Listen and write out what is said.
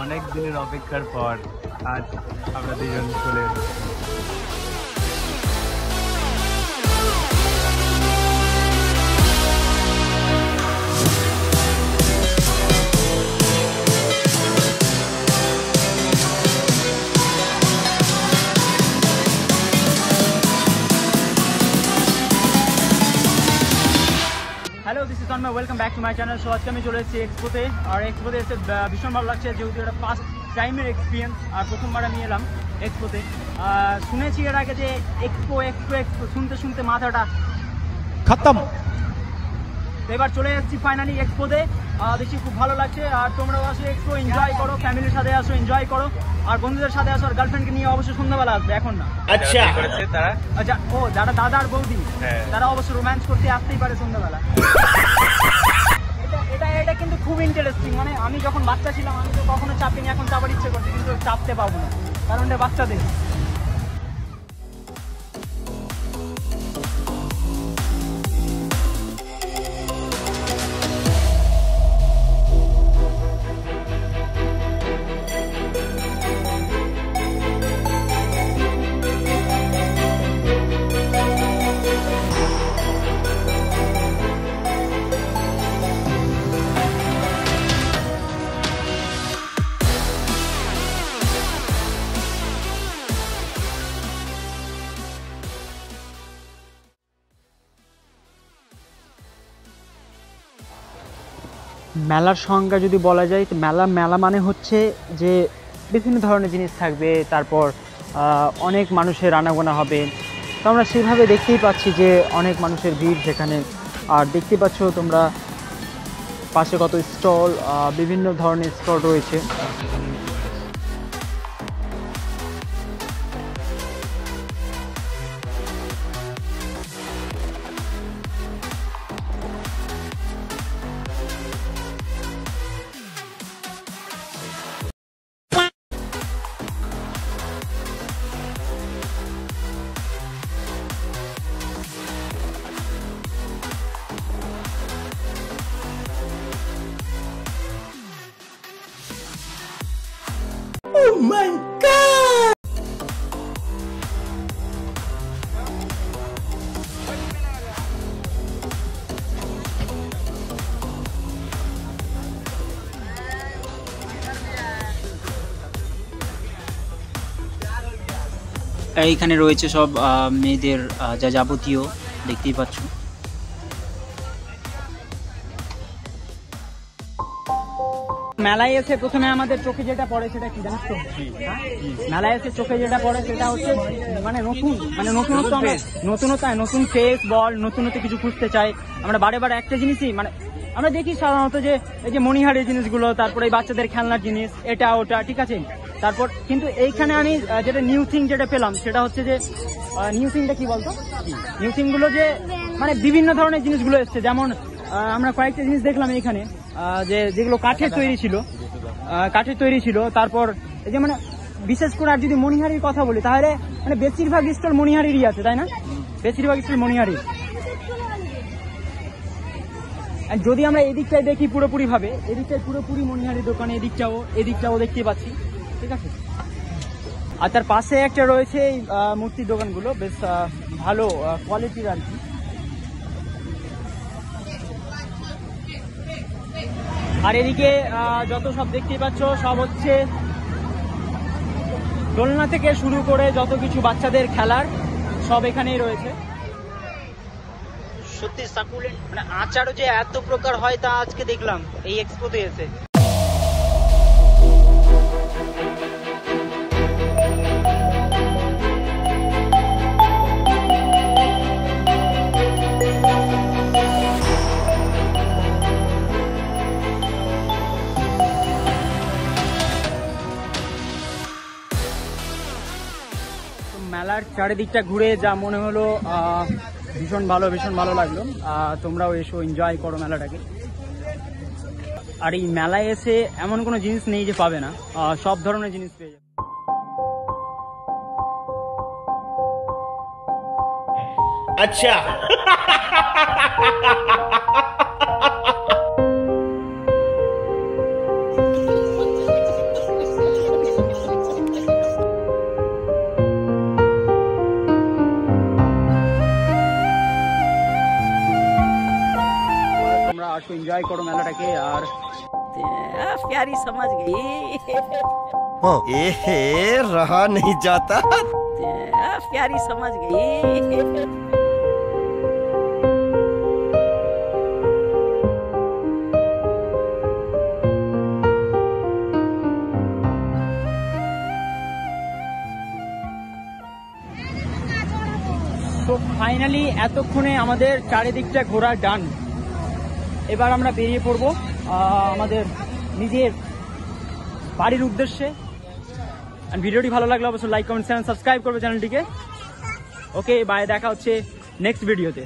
অনেক দিনের অপেক্ষার পর আজ আমরা দুজন চলে এসেছি। Hello, this is Tanmoy, welcome back to my channel. So আজকে আমি চলে এসেছি এক্সপোতে। আর এক্সপোতে এসে ভীষণ ভালো লাগছে, যেহেতু এটা ফার্স্ট টাইমের এক্সপিরিয়েন্স আর প্রথমবার আমি এলাম এক্সপোতে। শুনেছি এর আগে যে এক্সপো এক্সপো এক্সপো শুনতে শুনতে মাথাটা খতম। এবার চলে এসেছি ফাইনালি এক্সপোতে। দেখছি খুব ভালো লাগছে। আর তোমরাও আসো এক্সপো, এনজয় করো, ফ্যামিলির সাথে আসো, এনজয় করো, আর বন্ধুদের সাথে আসো, আর গার্লফ্রেন্ডকে নিয়ে অবশ্যই সন্ধ্যাবেলা আসবে, এখন না। আচ্ছা তারা আচ্ছা, ও যারা দাদা আর বৌদি তারা অবশ্য রোম্যান্স করতে আসতেই পারে সন্ধ্যাবেলা। এটা কিন্তু খুব ইন্টারেস্টিং। মানে আমি যখন বাচ্চা ছিলাম আমি তো কখনো চাপিনি, এখন চাপার ইচ্ছে করছে, কিন্তু চাপতে পাবো না, কারণ এটা বাচ্চাদের। মেলার সংজ্ঞা যদি বলা যায়, তো মেলা মানে হচ্ছে যে বিভিন্ন ধরনের জিনিস থাকবে, তারপর অনেক মানুষের আনাগোনা হবে। তো আমরা সেভাবে দেখতেই পাচ্ছি যে অনেক মানুষের ভিড় সেখানে। আর দেখতে পাচ্ছ তোমরা পাশে কত স্টল, বিভিন্ন ধরনের স্টল রয়েছে। Oh my God! এইখানে রয়েছে সব মেয়েদের যা যাবতীয়, দেখতেই পাচ্ছ। মেলায় এসে প্রথমে আমাদের চোখে যেটা পড়ে সেটা কি জানিস তো? মেলায় এসে চোখে যেটা পড়ে সেটা হচ্ছে নতুনত্ব, নতুন ফেস বল, নতুনত্ব কিছু খুঁজতে চাই আমরা বারে বারে। একটা জিনিসই মানে আমরা দেখি সাধারণত যে এই যে মণিহারের জিনিসগুলো, তারপরে এই বাচ্চাদের খেলনার জিনিস, এটা ওটা, ঠিক আছে। তারপর কিন্তু এইখানে আমি যেটা নিউ থিং যেটা পেলাম সেটা হচ্ছে যে নিউ থিংটা কি বলতো, নিউ থিংগুলো যে মানে বিভিন্ন ধরনের জিনিসগুলো এসছে। যেমন আমরা কয়েকটা জিনিস দেখলাম এইখানে, যেগুলো কাঠের তৈরি ছিল। তারপর এই যে মানে বিশেষ করে আর যদি মণিহারির কথা বলি, তাহলে মানে বেশিরভাগ স্টল মণিহারিরই আছে, তাই না? বেশিরভাগ স্টল মণিহারির। যদি আমরা এদিকটায় দেখি পুরোপুরি ভাবে, এদিকটায় পুরোপুরি মণিহারির দোকান, এদিকটাও দেখতে পাচ্ছি, ঠিক আছে। আর তার পাশে একটা রয়েছে এই মূর্তির দোকানগুলো, বেশ ভালো কোয়ালিটির আর কি। আর এদিকে যত সব দেখতেই পাচ্ছ সব হচ্ছে দোলনা থেকে শুরু করে যত কিছু বাচ্চাদের খেলার সব এখানেই রয়েছে। সত্যি সাকুলেন্ট, মানে আচারও যে এত প্রকার হয় তা আজকে দেখলাম এই এক্সপোতে এসে। মেলার চারিদিকটা ঘুরে যা মনে হলো ভীষণ ভালো লাগলো। তোমরাও এসো, এনজয় করো মেলাটাকে। আর এই মেলায় এসে এমন কোনো জিনিস নেই যে পাবে না, সব ধরনের জিনিস পেয়ে যাবে। আচ্ছা জায়গাটাকে। আর प्यारी समझ गई ए रहा नहीं जाता। प्यारी समझ गई। তো ফাইনালি এতক্ষণে আমাদের চারিদিকটা ঘোরা ডান। এবার আমরা বেরিয়ে পড়বো আমাদের নিজের বাড়ির উদ্দেশ্যে। আর ভিডিওটি ভালো লাগলে অবশ্যই লাইক কমেন্ট চ্যানেল সাবস্ক্রাইব করবে চ্যানেলটিকে। ওকে বাই, দেখা হচ্ছে নেক্সট ভিডিওতে।